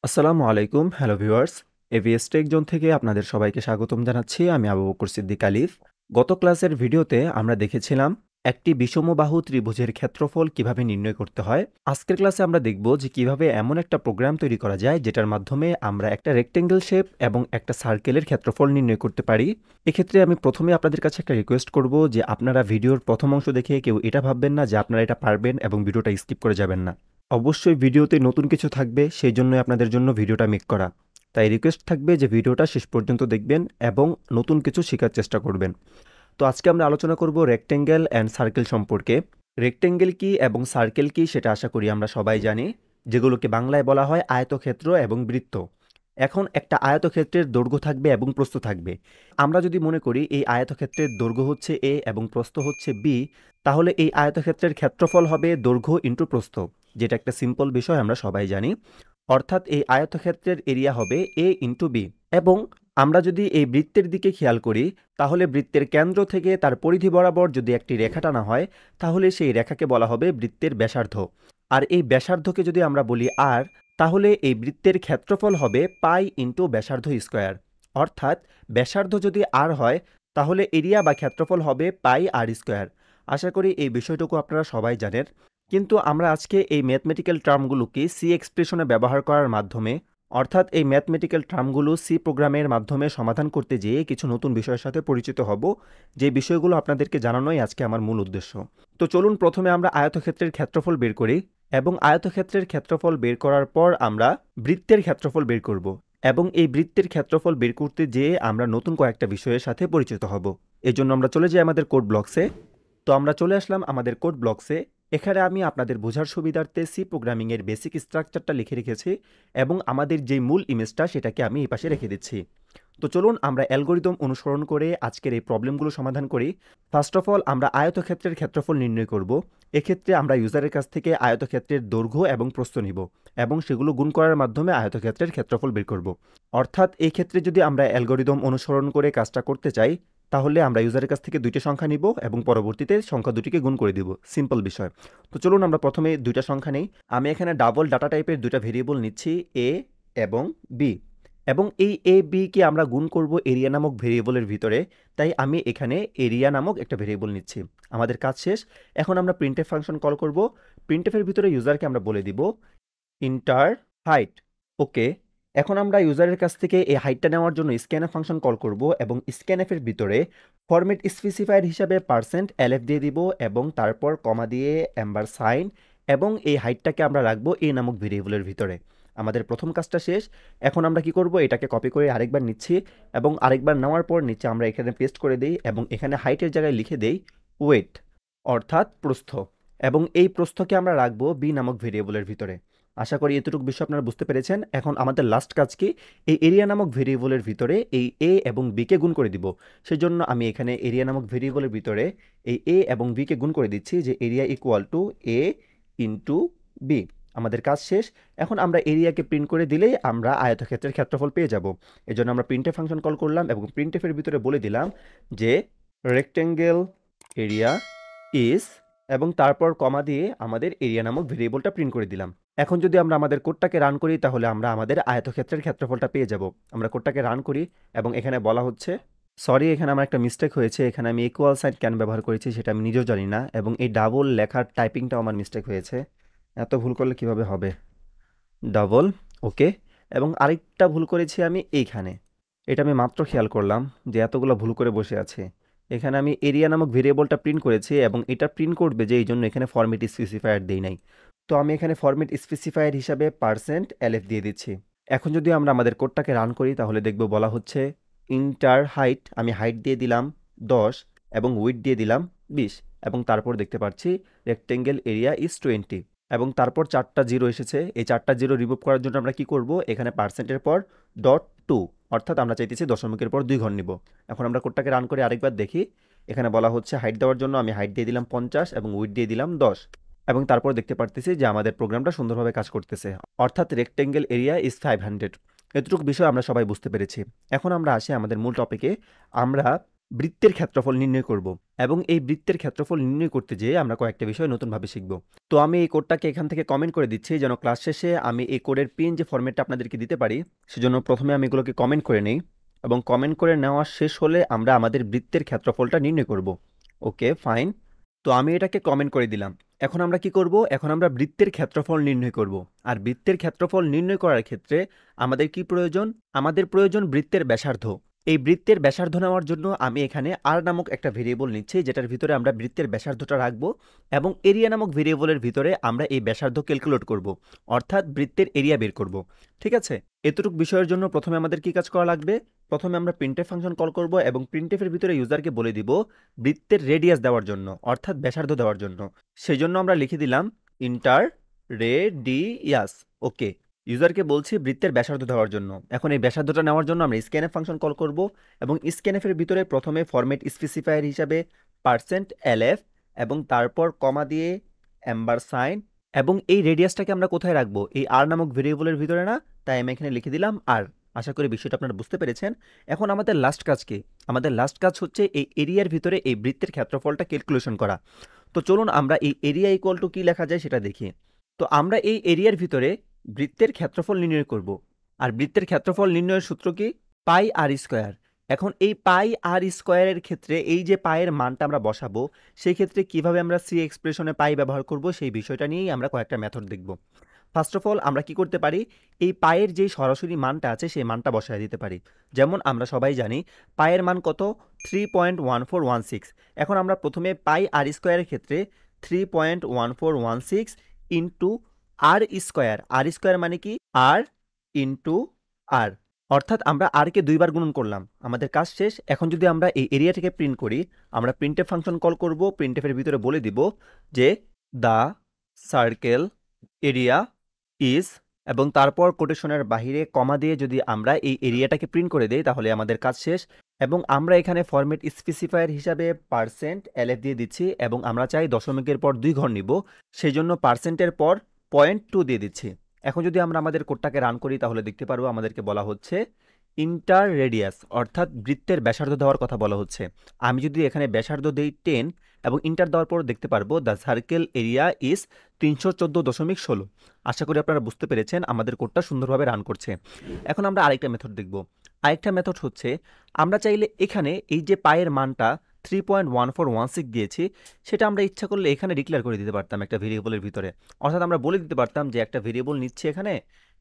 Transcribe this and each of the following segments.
আসসালামু আলাইকুম, hello viewers. AVS tech zone থেকে আপনাদের সবাইকে স্বাগতম জানাচ্ছি। আমি আবু বকর সিদ্দিক আলিফ। গত ক্লাসের ভিডিওতে আমরা দেখেছিলাম একটি বিষমবাহু ত্রিভুজের ক্ষেত্রফল কিভাবে নির্ণয় করতে হয়। আজকের ক্লাসে আমরা দেখব যে কিভাবে এমন একটা প্রোগ্রাম তৈরি করা যায় যেটার মাধ্যমে আমরা একটা রেক্টেঙ্গেল শেপ এবং একটা সার্কেলের ক্ষেত্রফল নির্ণয় করতে পারি। এক্ষেত্রে আমি প্রথমে আপনাদের কাছে একটা রিকোয়েস্ট করব যে আপনারা ভিডিওর প্রথম অংশ দেখে কেউ এটা ভাববেন না যে আপনারা এটা পারবেন এবং ভিডিওটা স্কিপ করে যাবেন না। অবশ্যই ভিডিওতে নতুন কিছু থাকবে, সেই জন্যই আপনাদের জন্য ভিডিওটা মেক করা। তাই রিকোয়েস্ট থাকবে যে ভিডিওটা শেষ পর্যন্ত দেখবেন এবং নতুন কিছু শেখার চেষ্টা করবেন। তো আজকে আমরা আলোচনা করব রেক্টেঙ্গেল অ্যান্ড সার্কেল সম্পর্কে। রেক্টেঙ্গেল কি এবং সার্কেল কি সেটা আশা করি আমরা সবাই জানি, যেগুলোকে বাংলায় বলা হয় আয়তক্ষেত্র এবং বৃত্ত। এখন একটা আয়তক্ষেত্রের দৈর্ঘ্য থাকবে এবং প্রস্থ থাকবে। আমরা যদি মনে করি এই আয়তক্ষেত্রের দৈর্ঘ্য হচ্ছে এ এবং প্রস্থ হচ্ছে বি, তাহলে এই আয়তক্ষেত্রের ক্ষেত্রফল হবে দৈর্ঘ্য ইন্টু প্রস্থ, যেটা একটা সিম্পল বিষয় আমরা সবাই জানি। অর্থাৎ এই আয়তক্ষেত্রের এরিয়া হবে এ ইন্টু বি। এবং আমরা যদি এই বৃত্তের দিকে খেয়াল করি, তাহলে বৃত্তের কেন্দ্র থেকে তার পরিধি বরাবর যদি একটি রেখা টানা হয়, তাহলে সেই রেখাকে বলা হবে বৃত্তের ব্যাসার্ধ। আর এই ব্যাসার্ধকে যদি আমরা বলি আর, তাহলে এই বৃত্তের ক্ষেত্রফল হবে পাই ইন্টু ব্যাসার্ধ স্কোয়ার। অর্থাৎ ব্যাসার্ধ যদি আর হয়, তাহলে এরিয়া বা ক্ষেত্রফল হবে পাই আর স্কোয়ার। আশা করি এই বিষয়টুকু আপনারা সবাই জানেন। কিন্তু আমরা আজকে এই ম্যাথমেটিক্যাল টার্মগুলোকে সি এক্সপ্রেশনে ব্যবহার করার মাধ্যমে, অর্থাৎ এই ম্যাথমেটিক্যাল টার্মগুলো সি প্রোগ্রামের মাধ্যমে সমাধান করতে যেয়ে কিছু নতুন বিষয়ের সাথে পরিচিত হব, যে বিষয়গুলো আপনাদেরকে জানানোই আজকে আমার মূল উদ্দেশ্য। তো চলুন প্রথমে আমরা আয়তক্ষেত্রের ক্ষেত্রফল বের করি, এবং আয়তক্ষেত্রের ক্ষেত্রফল বের করার পর আমরা বৃত্তের ক্ষেত্রফল বের করব, এবং এই বৃত্তের ক্ষেত্রফল বের করতে যেয়ে আমরা নতুন কয়েকটা বিষয়ের সাথে পরিচিত হব। এই জন্য আমরা চলে যাই আমাদের কোড ব্লকসে। তো আমরা চলে আসলাম আমাদের কোড ব্লকসে। এখানে আমি আপনাদের বোঝার সুবিধার্থে সি প্রোগ্রামিংয়ের বেসিক স্ট্রাকচারটা লিখে রেখেছি, এবং আমাদের যে মূল ইমেজটা সেটাকে আমি এই পাশে রেখে দিচ্ছি। তো চলুন আমরা অ্যালগোরিদম অনুসরণ করে আজকের এই প্রবলেমগুলো সমাধান করি। ফার্স্ট অফ অল আমরা আয়তক্ষেত্রের ক্ষেত্রফল নির্ণয় করব। এক্ষেত্রে আমরা ইউজারের কাছ থেকে আয়তক্ষেত্রের দৈর্ঘ্য এবং প্রস্থ নিব, এবং সেগুলো গুণ করার মাধ্যমে আয়তক্ষেত্রের ক্ষেত্রফল বের করব। অর্থাৎ এই ক্ষেত্রে যদি আমরা অ্যালগোরিদম অনুসরণ করে কাজটা করতে চাই, তাহলে আমরা ইউজারের কাছ থেকে দুইটা সংখ্যা নিব এবং পরবর্তীতে সংখ্যা দুটিকে গুণ করে দিব। সিম্পল বিষয়। তো চলুন আমরা প্রথমে দুইটা সংখ্যা নেই। আমি এখানে ডাবল ডাটা টাইপের দুইটা ভেরিয়েবল নিচ্ছি, এ এবং বি। এবং এই এ বিকে আমরা গুণ করব এরিয়া নামক ভেরিয়েবলের ভিতরে, তাই আমি এখানে এরিয়া নামক একটা ভেরিয়েবল নিচ্ছি। আমাদের কাজ শেষ। এখন আমরা প্রিন্টএফ ফাংশন কল করব। প্রিন্টএফের ভিতরে ইউজারকে আমরা বলে দিব ইন্টার হাইট। ওকে। এখন আমরা ইউজারের কাছ থেকে এই হাইটটা নেওয়ার জন্য স্ক্যানএফ ফাংশন কল করব, এবং স্ক্যানএফের ভিতরে ফরম্যাট স্পেসিফায়ার হিসাবে %lf দিয়ে দিব, এবং তারপর কমা দিয়ে এম্বার সাইন, এবং এই হাইটটাকে আমরা রাখবো এ নামক ভেরিয়েবলের ভিতরে। আমাদের প্রথম কাজটা শেষ। এখন আমরা কি করব, এটাকে কপি করে আরেকবার নিচ্ছি, এবং আরেকবার নেওয়ার পর নিচে আমরা এখানে পেস্ট করে দেই, এবং এখানে হাইটের জায়গায় লিখে দেই ওয়েট, অর্থাৎ প্রস্থ। এবং এই প্রস্থকে আমরা রাখবো বি নামক ভেরিয়েবলের ভিতরে। আশা করি এতটুকু বিষয় আপনারা বুঝতে পেরেছেন। এখন আমাদের লাস্ট কাজ কি, এই এরিয়া নামক ভেরিয়েবলের ভিতরে এই এ এবং বিকে গুণ করে দিব। সেজন্য আমি এখানে এরিয়া নামক ভেরিয়েবলের ভিতরে এই এ এবং বিকে গুণ করে দিচ্ছি, যে area equal to A into B. আমাদের কাজ শেষ। এখন আমরা এরিয়াকে প্রিন্ট করে দিলেই আমরা আয়তক্ষেত্রের ক্ষেত্রফল পেয়ে যাব। এই জন্য আমরা প্রিন্টএফ ফাংশন কল করলাম, এবং প্রিন্টএফের ভিতরে বলে দিলাম যে রেক্টেঙ্গেল এরিয়া ইজ, এবং তারপর কমা দিয়ে আমাদের এরিয়া নামক ভেরিয়েবলটা প্রিন্ট করে দিলাম। এখন যদি আমরা আমাদের কোডটাকে রান করি, তাহলে আমরা আমাদের আয়তক্ষেত্রের ক্ষেত্রফলটা পেয়ে যাব। আমরা কোডটাকে রান করি, এবং এখানে বলা হচ্ছে, সরি এখানে আমার একটা মিস্টেক হয়েছে। এখানে আমি ইকুয়াল সাইন কেন ব্যবহার করেছি সেটা আমি নিজেও জানি না, এবং এই ডাবল লেখার টাইপিংটাও আমার মিস্টেক হয়েছে। এত ভুল করলে কিভাবে হবে। ডাবল, ওকে। এবং আরেকটা ভুল করেছি আমি এইখানে। এটা আমি মাত্র খেয়াল করলাম যে এতগুলো ভুল করে বসে আছে। এখানে আমি এরিয়া নামক ভেরিয়েবলটা প্রিন্ট করেছি, এবং এটা প্রিন্ট করবে যে এই জন্য এখানে ফরম্যাট স্পেসিফায়ার দেই নাই। তো আমি এখানে ফরম্যাট স্পেসিফায়ার হিসাবে %lf দিয়ে দিচ্ছি। এখন যদি আমরা আমাদের কোডটাকে রান করি, তাহলে দেখব বলা হচ্ছে ইন্টার হাইট, আমি হাইট দিয়ে দিলাম 10 এবং উইডথ দিয়ে দিলাম 20, এবং তারপর দেখতে পাচ্ছি রেক্টেঙ্গেল এরিয়া ইজ 20, এবং তারপর 4টা জিরো এসেছে। এই 4টা জিরো রিমুভ করার জন্য আমরা কি করব, এখানে পার্সেন্টের পর .2, অর্থাৎ আমরা চাইতেছি দশমিকের পর 2 ঘর নিব। এখন আমরা কোডটাকে রান করে আরেকবার দেখি। এখানে বলা হচ্ছে হাইট দেওয়ার জন্য আমি হাইট দিয়ে দিলাম 50 এবং উইডথ দিয়ে দিলাম 10, এবং তারপর দেখতে পারতেছি যে আমাদের প্রোগ্রামটা সুন্দরভাবে কাজ করতেছে, অর্থাৎ রেক্টেঙ্গেল এরিয়া ইজ 500। এতটুকু বিষয় আমরা সবাই বুঝতে পেরেছি। এখন আমরা আসি আমাদের মূল টপিকে। আমরা বৃত্তের ক্ষেত্রফল নির্ণয় করব এবং এই বৃত্তের ক্ষেত্রফল নির্ণয় করতে যেয়ে আমরা কয়েকটা বিষয় নতুনভাবে শিখব। তো আমি এই কোডটাকে এখান থেকে কমেন্ট করে দিচ্ছি যেন ক্লাস শেষে আমি এই কোডের পিএনজি ফরম্যাটটা আপনাদেরকে দিতে পারি। সেজন্য প্রথমে আমি এগুলোকে কমেন্ট করে নেই এবং কমেন্ট করে নেওয়া শেষ হলে আমরা আমাদের বৃত্তের ক্ষেত্রফলটা নির্ণয় করব। Okay fine. তো আমি এটাকে কমেন্ট করে দিলাম। এখন আমরা কি করব? এখন আমরা বৃত্তের ক্ষেত্রফল নির্ণয় করব। আর বৃত্তের ক্ষেত্রফল নির্ণয় করার ক্ষেত্রে আমাদের কি প্রয়োজন? আমাদের প্রয়োজন বৃত্তের ব্যাসার্ধ। এই বৃত্তের ব্যাসার্ধ নেওয়ার জন্য আমি এখানে আর নামক একটা ভেরিয়েবল নিচ্ছি, যেটার ভিতরে আমরা বৃত্তের ব্যাসার্ধটা রাখবো এবং এরিয়া নামক ভেরিয়েবলের ভিতরে আমরা এই ব্যাসার্ধ ক্যালকুলেট করব, অর্থাৎ বৃত্তের এরিয়া বের করব। ঠিক আছে? এতটুকু বিষয়ের জন্য প্রথমে আমাদের কি কাজ করা লাগবে? প্রথমে আমরা প্রিন্টএফ ফাংশন কল করব এবং প্রিন্টএফের ভিতরে ইউজারকে বলে দিব বৃত্তের রেডিয়াস দেওয়ার জন্য, অর্থাৎ ব্যাসার্ধ দেওয়ার জন্য। সেই জন্য আমরা লিখে দিলাম ইন্টার রেডিয়াস। ওকে, ইউজারকে বলছি বৃত্তের ব্যাসার্ধ দেওয়ার জন্য। এখন এই ব্যাসার্ধটা নেওয়ার জন্য আমরা স্ক্যানএফ ফাংশন কল করব এবং স্ক্যানএফের ভিতরে প্রথমে ফরম্যাট স্পেসিফায়ার হিসাবে %lf এবং তারপর কমা দিয়ে এম্বার সাইন এবং এই রেডিয়াসটাকে আমরা কোথায় রাখবো? এই আর নামক ভেরিয়েবলের ভিতরে না, তাই আমি এখানে লিখে দিলাম আর। আশা করি বিষয়টা আপনারা বুঝতে পেরেছেন। এখন আমাদের লাস্ট কাজ কি? আমাদের লাস্ট কাজ হচ্ছে এই এরিয়ার ভিতরে এই বৃত্তের ক্ষেত্রফলটা ক্যালকুলেশন করা। তো চলুন আমরা এই এরিয়া ইকুয়াল টু কি লেখা যায় সেটা দেখি। তো আমরা এই এরিয়ার ভিতরে বৃত্তের ক্ষেত্রফল নির্ণয় করব। আর বৃত্তের ক্ষেত্রফল নির্ণয়ের সূত্র কি? পাই আর স্কোয়ার। এখন এই পাই আর স্কোয়ারের ক্ষেত্রে এই যে পায়ের মানটা আমরা বসাবো, সেই ক্ষেত্রে কিভাবে আমরা সি এক্সপ্রেশনে পাই ব্যবহার করব সেই বিষয়টা নিয়েই আমরা কয়েকটা মেথড দেখব। ফার্স্ট অফ অল আমরা কি করতে পারি? এই পায়ের যে সরাসরি মানটা আছে সেই মানটা বসায় দিতে পারি। যেমন আমরা সবাই জানি পায়ের মান কত? 3.1416। এখন আমরা প্রথমে পাই আর স্কোয়ারের ক্ষেত্রে 3.1416 ইন্টু আর স্কোয়ার। আর স্কোয়ার মানে কি? আর ইন্টু আর, অর্থাৎ আমরা আরকে দুইবার গুণন করলাম, আমাদের কাজ শেষ। এখন যদি আমরা এই এরিয়াটাকে প্রিন্ট করি, আমরা প্রিন্টএফ ফাংশন কল করব। প্রিন্টএফের ভিতরে বলে দিব যে দ্য সার্কেল এরিয়া ইজ এবং তারপর কোটেশনের বাহিরে কমা দিয়ে যদি আমরা এই এরিয়াটাকে প্রিন্ট করে দেই তাহলে আমাদের কাজ শেষ। এবং আমরা এখানে ফরম্যাট স্পেসিফায়ার হিসাবে %lf দিয়ে দিচ্ছি এবং আমরা চাই দশমিকের পর 2 ঘর নিব, সেই জন্য পার্সেন্টের পর 0.2 দিয়ে দিচ্ছি। এখন যদি আমরা আমাদের কোডটাকে রান করি তাহলে দেখতে পারবো আমাদেরকে বলা হচ্ছে ইন্টার রেডিয়াস, অর্থাৎ বৃত্তের ব্যাসার্ধ দেওয়ার কথা বলা হচ্ছে। আমি যদি এখানে ব্যাসার্ধ দেই 10 এবং ইন্টার দেওয়ার পর দেখতে পারবো দ্য সার্কেল এরিয়া ইজ 314.16। আশা করি আপনারা বুঝতে পেরেছেন, আমাদের কোডটা সুন্দরভাবে রান করছে। এখন আমরা আরেকটা মেথড দেখব। আরেকটা মেথড হচ্ছে আমরা চাইলে এখানে এই যে পায়ের মানটা 3.1416 দিয়েছি, সেটা আমরা ইচ্ছা করলে এখানে ডিক্লেয়ার করে দিতে পারতাম একটা ভেরিয়েবলের ভিতরে। অর্থাৎ আমরা বলে দিতে পারতাম যে একটা ভেরিয়েবল নিচ্ছি, এখানে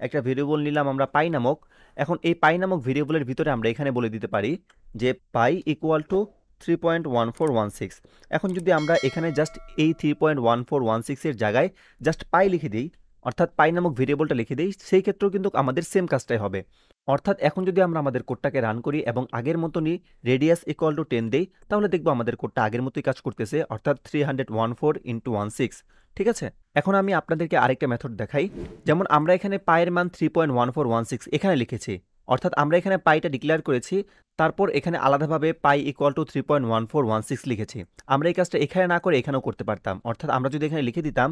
একটা ভেরিয়েবল নিলাম আমরা পাই নামক। এখন এই পাই নামক ভেরিয়েবলের ভিতরে আমরা এখানে বলে দিতে পারি যে পাই ইকুয়াল টু 3.1416। এখন যদি আমরা এখানে জাস্ট এই 3.1416 এর জায়গায় জাস্ট পাই লিখে দিই, অর্থাৎ পাই নামক ভেরিয়েবলটা লিখে দিই, সেই ক্ষেত্রেও কিন্তু আমাদের সেম কাজটাই হবে। অর্থাৎ এখন যদি আমরা আমাদের কোডটাকে রান করি এবং আগের মতনই রেডিয়াস ইকুয়াল টু 10 দেই, তাহলে দেখবো আমাদের কোডটা আগের মতোই কাজ করতেছে, অর্থাৎ 314 × 16। ঠিক আছে? এখন আমি আপনাদেরকে আরেকটা মেথড দেখাই। যেমন আমরা এখানে পায়ের মান 3.1416 এখানে লিখেছি, অর্থাৎ আমরা এখানে পাইটা ডিক্লেয়ার করেছি, তারপর এখানে আলাদাভাবে পাই ইকুয়াল টু 3.1416 লিখেছি। আমরা এই কাজটা এখানে না করে এখানেও করতে পারতাম, অর্থাৎ আমরা যদি এখানে লিখে দিতাম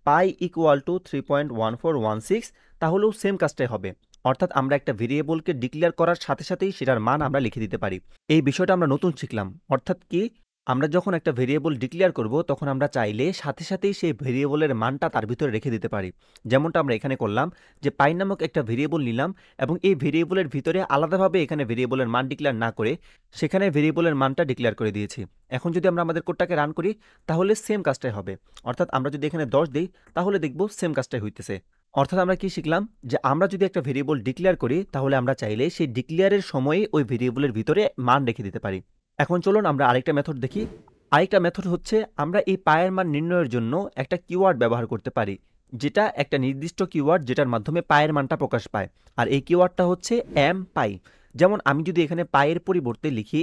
পাই ইকুয়াল টু 3.1416, তাহলেও সেম কাজটাই হবে। অর্থাৎ আমরা একটা ভেরিয়েবলকে ডিক্লেয়ার করার সাথে সাথেই সেটার মান আমরা লিখে দিতে পারি। এই বিষয়টা আমরা নতুন শিখলাম। অর্থাৎ কি, আমরা যখন একটা ভেরিয়েবল ডিক্লেয়ার করব তখন আমরা চাইলে সাথে সাথেই সেই ভেরিয়েবলের মানটা তার ভিতরে রেখে দিতে পারি। যেমনটা আমরা এখানে করলাম যে পাই নামক একটা ভেরিয়েবল নিলাম এবং এই ভেরিয়েবলের ভিতরে আলাদাভাবে এখানে ভেরিয়েবলের মান ডিক্লেয়ার না করে সেখানে ভেরিয়েবলের মানটা ডিক্লেয়ার করে দিয়েছি। এখন যদি আমরা আমাদের কোডটাকে রান করি তাহলে সেম কাজটাই হবে। অর্থাৎ আমরা যদি এখানে 10 দিই তাহলে দেখব সেম কাজটাই হইতেছে। অর্থাৎ আমরা কি শিখলাম? যে আমরা যদি একটা ভেরিয়েবল ডিক্লেয়ার করি তাহলে আমরা চাইলে সেই ডিক্লেয়ারের সময়ে ওই ভেরিয়েবলের ভিতরে মান রেখে দিতে পারি। এখন চলুন আমরা আরেকটা মেথড দেখি। আরেকটা মেথড হচ্ছে আমরা এই পায়ের মান নির্ণয়ের জন্য একটা কিওয়ার্ড ব্যবহার করতে পারি, যেটা একটা নির্দিষ্ট কিওয়ার্ড যেটার মাধ্যমে পায়ের মানটা প্রকাশ পায়। আর এই কিওয়ার্ডটা হচ্ছে এম পাই। যেমন আমি যদি এখানে পায়ের পরিবর্তে লিখি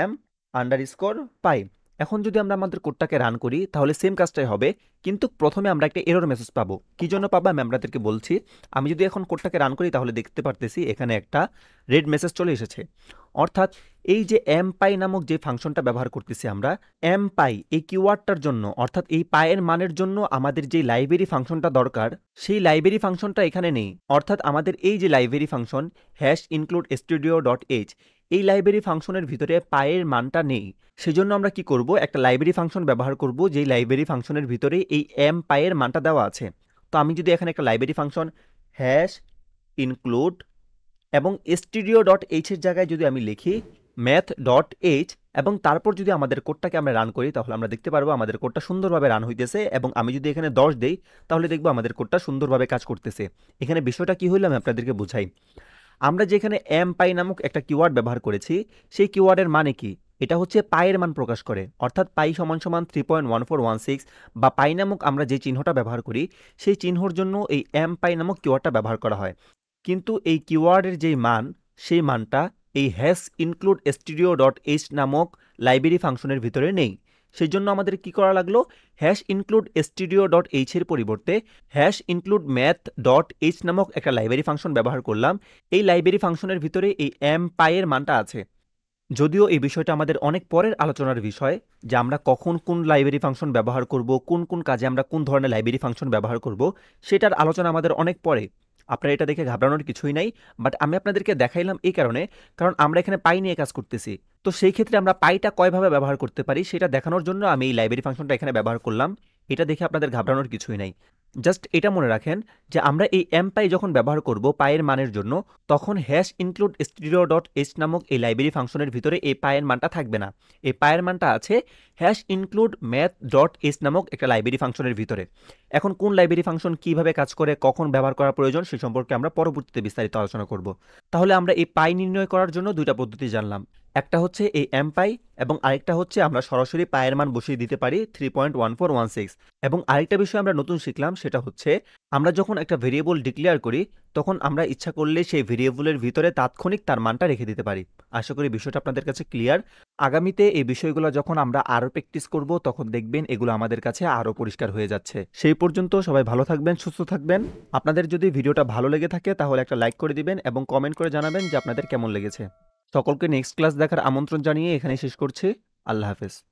m_পাই, এখন যদি আমরা আমাদের কোডটাকে রান করি তাহলে সেম কাজটাই হবে, কিন্তু প্রথমে আমরা একটা এরর মেসেজ পাবো। কি জন্য পাবো আমি আপনাদেরকে বলছি। আমি যদি এখন কোডটাকে রান করি তাহলে দেখতে পারতেছি এখানে একটা রেড মেসেজ চলে এসেছে। অর্থাৎ এই যে এমপাই নামক যে ফাংশনটা ব্যবহার করতেছি আমরা, এমপাই এই কিওয়ার্ডটার জন্য, অর্থাৎ এই পায়ের মানের জন্য আমাদের যে লাইব্রেরি ফাংশনটা দরকার সেই লাইব্রেরি ফাংশনটা এখানে নেই। অর্থাৎ আমাদের এই যে লাইব্রেরি ফাংশন #include_studio.h, এই লাইব্রেরি ফাংশনের ভিতরে পায়ের মানটা নেই। সেজন্য আমরা কি করব, একটা লাইব্রেরি ফাংশন ব্যবহার করব, যেই লাইব্রেরি ফাংশনের ভিতরে এই এম পায়ের মানটা দেওয়া আছে। তো আমি যদি এখানে একটা লাইব্রেরি ফাংশন হ্যাশ ইনক্লুড এবং stdio.h এর জায়গায় যদি আমি লিখি math.h এবং তারপর যদি আমাদের কোডটাকে আমরা রান করি, তাহলে আমরা দেখতে পারবো আমাদের কোডটা সুন্দরভাবে রান হইতেছে। এবং আমি যদি এখানে 10 দেই, তাহলে দেখবো আমাদের কোডটা সুন্দরভাবে কাজ করতেছে। এখানে বিষয়টা কি হইলো আমি আপনাদেরকে বুঝাই। আমরা যে এখানে এমপাই নামক একটা কিওয়ার্ড ব্যবহার করেছি, সেই কিওয়ার্ডের মানে কি? এটা হচ্ছে পায়ের মান প্রকাশ করে, অর্থাৎ পাই সমান সমান 3.1416 বা পাই নামক আমরা যে চিহ্নটা ব্যবহার করি, সেই চিহ্নর জন্য এই এমপাই নামক কিওয়ার্ডটা ব্যবহার করা হয়। কিন্তু এই কিওয়ার্ডের যেই মান, সেই মানটা এই হ্যাশ ইনক্লুড stdio.h নামক লাইব্রেরি ফাংশনের ভিতরে নেই। সেই জন্য আমাদের কি করা লাগলো, হ্যাশ ইনক্লুড stdio.h এর পরিবর্তে হ্যাশ ইনক্লুড math.h নামক একটা লাইব্রেরি ফাংশন ব্যবহার করলাম। এই লাইব্রেরি ফাংশনের ভিতরে এই এমপাই-এর মানটা আছে। যদিও এই বিষয়টা আমাদের অনেক পরের আলোচনার বিষয়, যে আমরা কখন কোন লাইব্রেরি ফাংশন ব্যবহার করব, কোন কোন কাজে আমরা কোন ধরনের লাইব্রেরি ফাংশন ব্যবহার করব, সেটার আলোচনা আমাদের অনেক পরে। আপনারা এটা দেখে ঘাবড়ানোর কিছুই নাই, বাট আমি আপনাদেরকে দেখাইলাম এই কারণে, কারণ আমরা এখানে পাই নিয়ে কাজ করতেছি। তো সেই ক্ষেত্রে আমরা পাইটা কয়ভাবে ব্যবহার করতে পারি সেটা দেখানোর জন্য আমি এই লাইব্রেরি ফাংশনটা এখানে ব্যবহার করলাম। এটা দেখে আপনাদের ঘাবড়ানোর কিছুই নাই। জাস্ট এটা মনে রাখেন যে আমরা এই এমপাই যখন ব্যবহার করব পায়ের মানের জন্য, তখন হ্যাশ ইনক্লুড stdio.h নামক এই লাইব্রেরি ফাংশনের ভিতরে এই পায়ের মানটা থাকবে না। এই পায়ের মানটা আছে হ্যাশ ইনক্লুড math.h নামক একটা লাইব্রেরি ফাংশনের ভিতরে। এখন কোন লাইব্রেরি ফাংশন কিভাবে কাজ করে, কখন ব্যবহার করা প্রয়োজন, সে সম্পর্কে আমরা পরবর্তীতে বিস্তারিত আলোচনা করব। তাহলে আমরা এই পাই নির্ণয় করার জন্য দুইটা পদ্ধতি জানলাম। একটা হচ্ছে এই এমপাই এবং আরেকটা হচ্ছে আমরা সরাসরি পায়ের মান বসিয়ে দিতে পারি 3.1416। এবং আরেকটা বিষয় আমরা নতুন শিখলাম, সেটা হচ্ছে আমরা যখন একটা ভেরিয়েবল ডিক্লেয়ার করি, তখন আমরা ইচ্ছা করলে সেই ভেরিয়েবলের ভিতরে তাৎক্ষণিক তার মানটা রেখে দিতে পারি। আশা করি বিষয়টা আপনাদের কাছে ক্লিয়ার। আগামীতে এই বিষয়গুলো যখন আমরা আরও প্র্যাকটিস করব, তখন দেখবেন এগুলো আমাদের কাছে আরও পরিষ্কার হয়ে যাচ্ছে। সেই পর্যন্ত সবাই ভালো থাকবেন, সুস্থ থাকবেন। আপনাদের যদি ভিডিওটা ভালো লেগে থাকে, তাহলে একটা লাইক করে দিবেন এবং কমেন্ট করে জানাবেন যে আপনাদের কেমন লেগেছে। সকলকে নেক্সট ক্লাস দেখার আমন্ত্রণ জানিয়ে এখানে শেষ করছি। আল্লাহ হাফেজ।